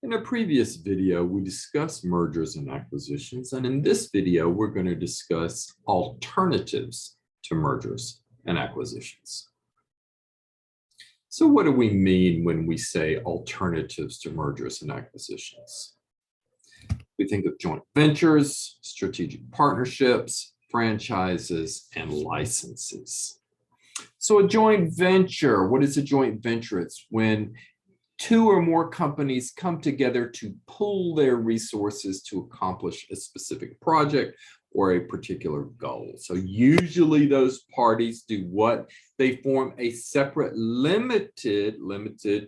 In a previous video, we discussed mergers and acquisitions, and in this video, we're going to discuss alternatives to mergers and acquisitions. So what do we mean when we say alternatives to mergers and acquisitions? We think of joint ventures, strategic partnerships, franchises, and licenses. So a joint venture, what is a joint venture? It's when two or more companies come together to pool their resources to accomplish a specific project or a particular goal. So usually those parties do what? They form a separate limited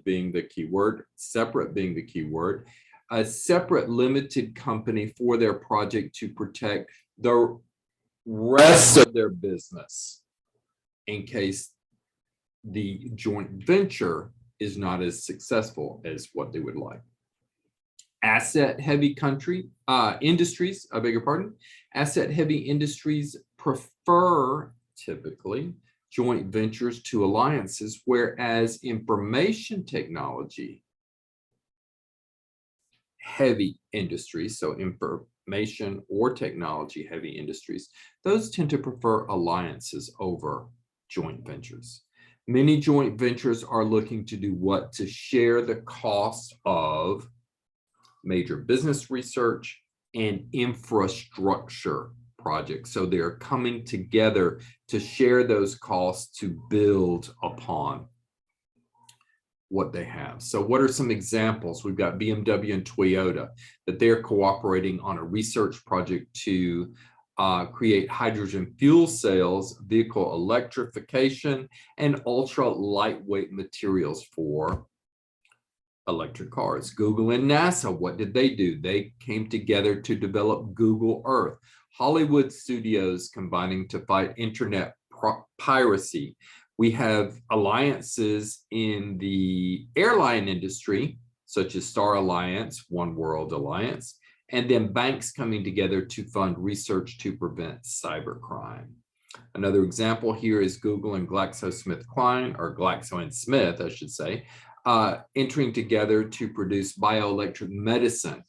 being the key word, separate being the key word, a separate limited company for their project to protect the rest of their business in case the joint venture is not as successful as what they would like. Asset-heavy industries, I beg your pardon, asset-heavy industries prefer typically joint ventures to alliances, whereas information technology heavy industries, so information or technology heavy industries, those tend to prefer alliances over joint ventures. Many joint ventures are looking to do what? To share the cost of major business research and infrastructure projects. So they're coming together to share those costs to build upon what they have. So what are some examples? We've got BMW and Toyota that they're cooperating on a research project to create hydrogen fuel cells, vehicle electrification, and ultra lightweight materials for electric cars. Google and NASA, what did they do? They came together to develop Google Earth. Hollywood studios combining to fight internet piracy. We have alliances in the airline industry, such as Star Alliance, One World Alliance, and then banks coming together to fund research to prevent cybercrime. Another example here is Google and GlaxoSmithKline, or Glaxo and Smith, I should say, entering together to produce bioelectric medicine.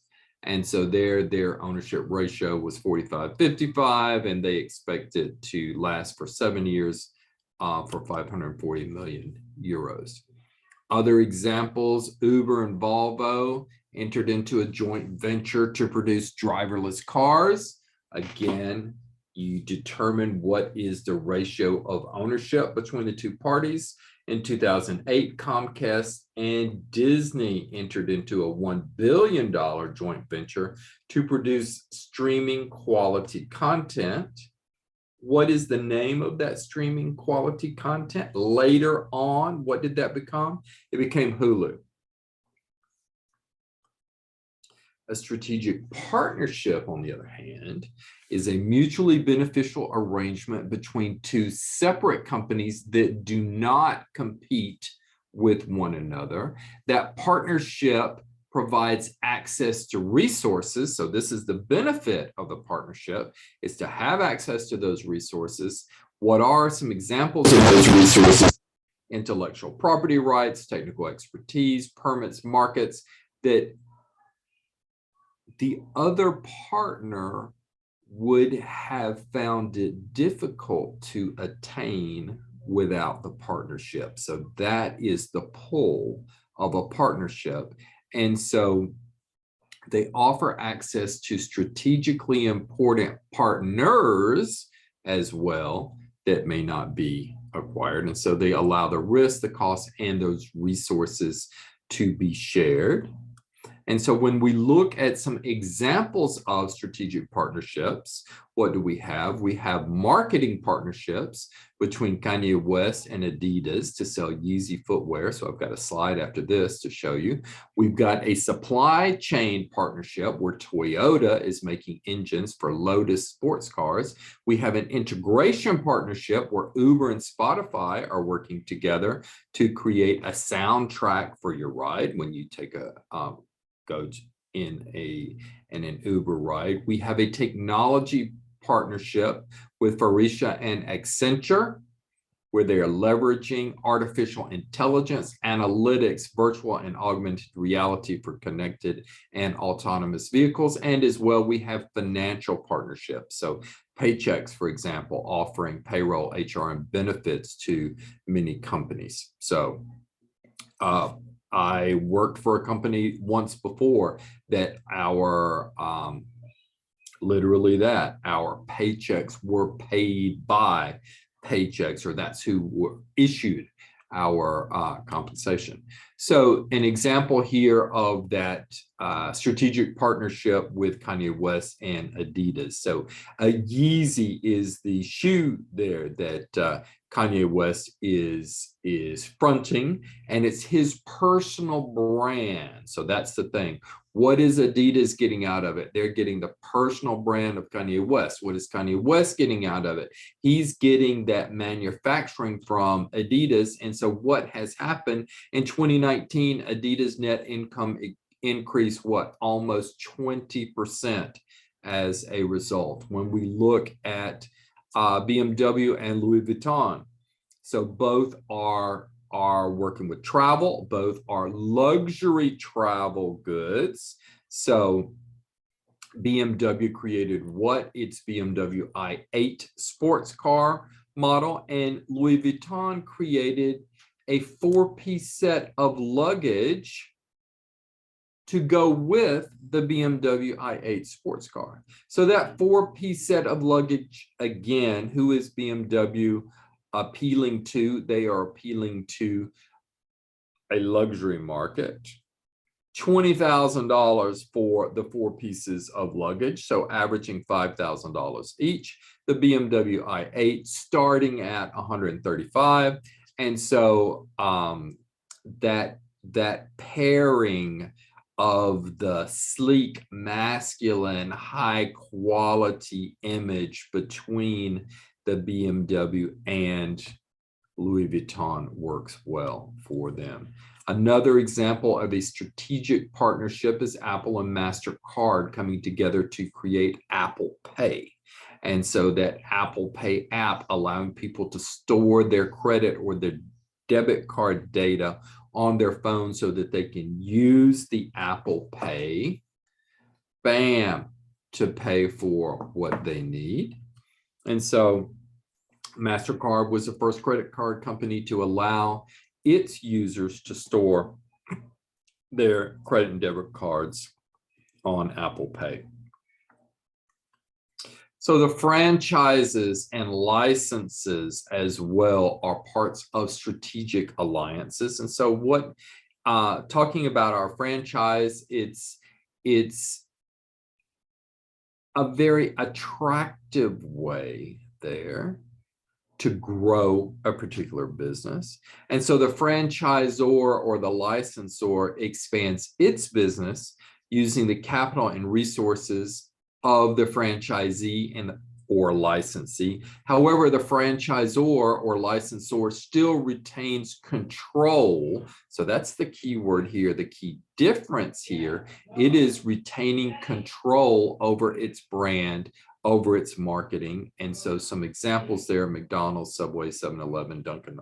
And so their ownership ratio was 45-55, and they expect it to last for 7 years for 540 million euros. Other examples, Uber and Volvo entered into a joint venture to produce driverless cars. Again, you determine what is the ratio of ownership between the two parties. In 2008, Comcast and Disney entered into a $1 billion joint venture to produce streaming quality content. What is the name of that streaming quality content? Later on, what did that become? It became Hulu. A strategic partnership, on the other hand, is a mutually beneficial arrangement between two separate companies that do not compete with one another. That partnership provides access to resources. So this is the benefit of the partnership, is to have access to those resources. What are some examples of those resources? Intellectual property rights, technical expertise, permits, markets that the other partner would have found it difficult to attain without the partnership. So that is the pull of a partnership. And so they offer access to strategically important partners as well that may not be acquired. And so they allow the risk, the cost, and those resources to be shared. And so when we look at some examples of strategic partnerships, what do we have? We have marketing partnerships between Kanye West and Adidas to sell Yeezy footwear. So I've got a slide after this to show you. We've got a supply chain partnership where Toyota is making engines for Lotus sports cars. We have an integration partnership where Uber and Spotify are working together to create a soundtrack for your ride when you take a go in an Uber ride. We have a technology partnership with Faurecia and Accenture. where they are leveraging artificial intelligence, analytics, virtual and augmented reality for connected and autonomous vehicles. And as well, we have financial partnerships. So Paychex, for example, offering payroll, HR, and benefits to many companies. So I worked for a company once before that literally that our paychecks were paid by Paychex, or that's who were issued our compensation. So an example here of that strategic partnership with Kanye West and Adidas. So Yeezy is the shoe there that Kanye West is fronting, and it's his personal brand. So that's the thing. What is Adidas getting out of it? They're getting the personal brand of Kanye West. What is Kanye West getting out of it? He's getting that manufacturing from Adidas. And so what has happened in 2019, Adidas net income increased what? Almost 20% as a result. When we look at BMW and Louis Vuitton, so both are working with travel, both are luxury travel goods. So BMW created what? Its BMW i8 sports car model, and Louis Vuitton created a 4-piece set of luggage to go with the BMW i8 sports car. So that 4-piece set of luggage, again, who is BMW appealing to? They are appealing to a luxury market. $20,000 for the 4 pieces of luggage, so averaging $5,000 each. The BMW i8 starting at $135,000, and so that pairing of the sleek, masculine, high quality image between the BMW and Louis Vuitton works well for them. Another example of a strategic partnership is Apple and MasterCard coming together to create Apple Pay. And so that Apple Pay app allowing people to store their credit or their debit card data on their phone so that they can use the Apple Pay, bam, to pay for what they need. And so MasterCard was the first credit card company to allow its users to store their credit and debit cards on Apple Pay. So the franchises and licenses as well are parts of strategic alliances. And so what, talking about our franchise, it's a very attractive way there to grow a particular business. And so the franchisor or the licensor expands its business using the capital and resources of the franchisee and or licensee. However, the franchisor or licensor still retains control. So that's the key word here, the key difference here. It is retaining control over its brand, over its marketing. And so some examples there: McDonald's, Subway, 7-Eleven, Dunkin'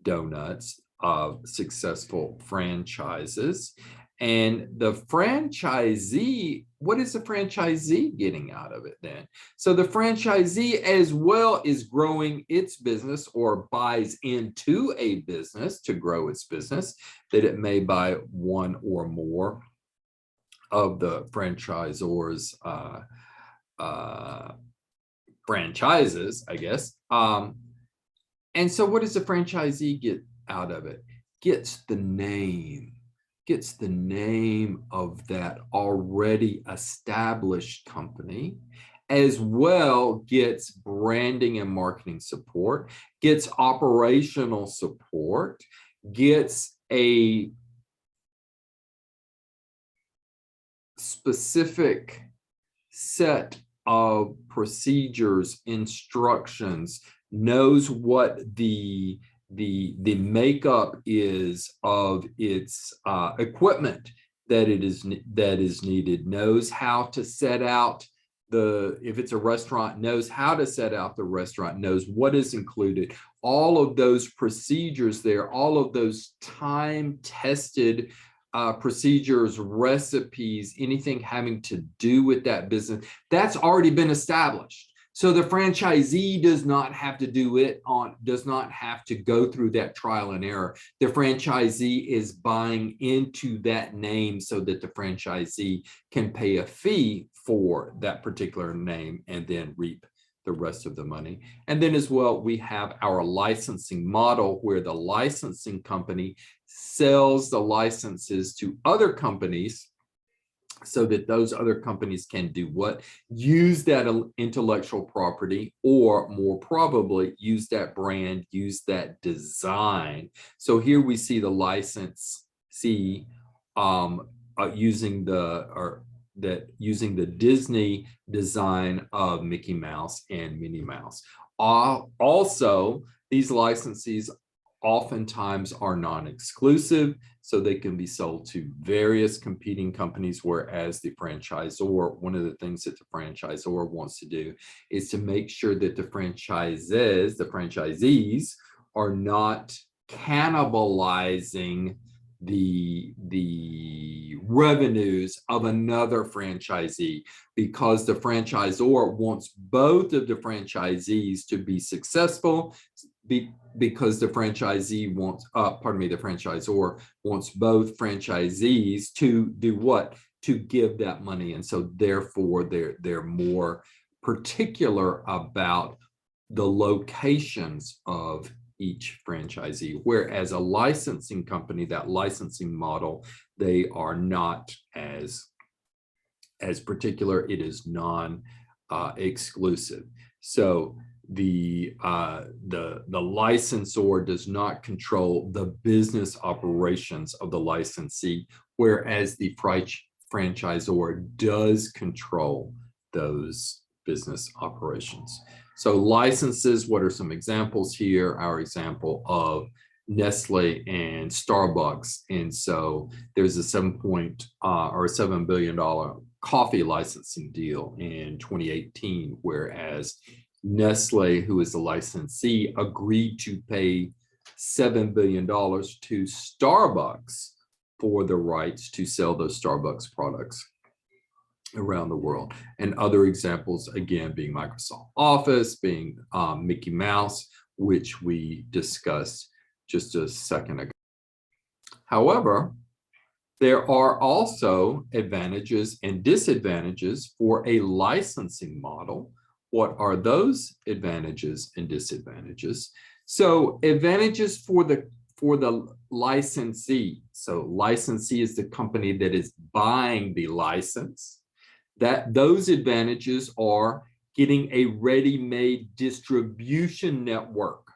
Donuts, of successful franchises. And the franchisee, what is the franchisee getting out of it then? So the franchisee as well is growing its business or buys into a business to grow its business, that it may buy one or more of the franchisor's franchises, I guess. And so what does the franchisee get out of it? Gets the name of that already established company, as well gets branding and marketing support, gets operational support, gets a specific set of procedures, instructions, knows what the makeup is of its equipment that is needed, knows how to set out if it's a restaurant, knows how to set out the restaurant, knows what is included, all of those procedures there, all of those time-tested procedures, recipes, anything having to do with that business, that's already been established. So the franchisee does not have to does not have to go through that trial and error. The franchisee is buying into that name so that the franchisee can pay a fee for that particular name and then reap the rest of the money. And then as well, we have our licensing model where the licensing company sells the licenses to other companies so that those other companies can do what? Use that intellectual property, or more probably use that brand, use that design. So here we see the licensee using the Disney design of Mickey Mouse and Minnie Mouse. Also, these licensees oftentimes are non-exclusive, so they can be sold to various competing companies, whereas the franchisor, one of the things that the franchisor wants to do is to make sure that the franchisees are not cannibalizing the revenues of another franchisee, because the franchisor wants both of the franchisees to be successful, because the franchisee wants, the franchisor wants both franchisees to do what? To give that money. And so therefore they're more particular about the locations of each franchisee, whereas a licensing company, that licensing model, they are not as particular. It is non-exclusive. So the licensor does not control the business operations of the licensee, whereas the franchisor does control those business operations. So licenses, what are some examples here? Our example of Nestle and Starbucks. And so there's a $7 billion coffee licensing deal in 2018, whereas Nestle, who is the licensee, agreed to pay $7 billion to Starbucks for the rights to sell those Starbucks products around the world. And other examples, again, being Microsoft Office, being Mickey Mouse, which we discussed just a second ago. However, there are also advantages and disadvantages for a licensing model. What are those advantages and disadvantages? So advantages for the licensee. So licensee is the company that is buying the license. Those advantages are getting a ready-made distribution network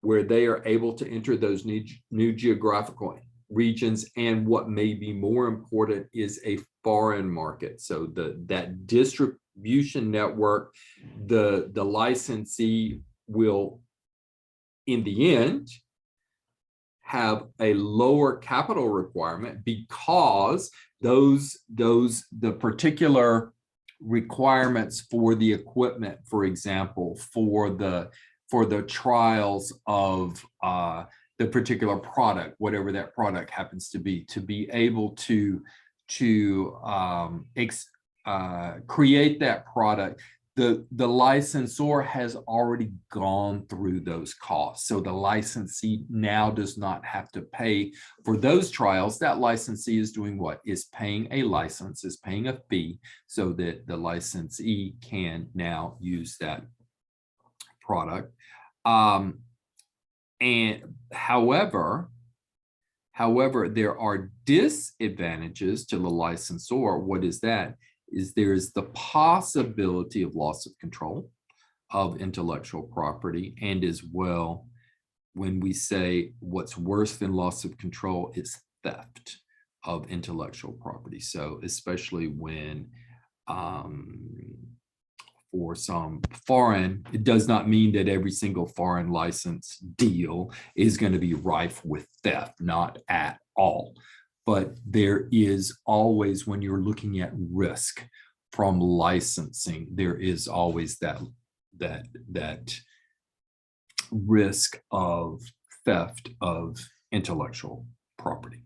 where they are able to enter those new geographical regions, and what may be more important is a foreign market. So that distribution network, the licensee will, in the end, have a lower capital requirement, because the particular requirements for the equipment, for example, for the trials of the particular product, whatever that product happens to be able to create that product, the licensor has already gone through those costs. So the licensee now does not have to pay for those trials. That licensee is doing what? Is paying a license, is paying a fee, so that the licensee can now use that product. And however, there are disadvantages to the licensor. What is that? Is there's the possibility of loss of control of intellectual property, and as well, when we say what's worse than loss of control, it's theft of intellectual property. So especially when for some foreign, it does not mean that every single foreign license deal is going to be rife with theft, not at all. But there is always, when you're looking at risk, from licensing, there is always that risk of theft of intellectual property.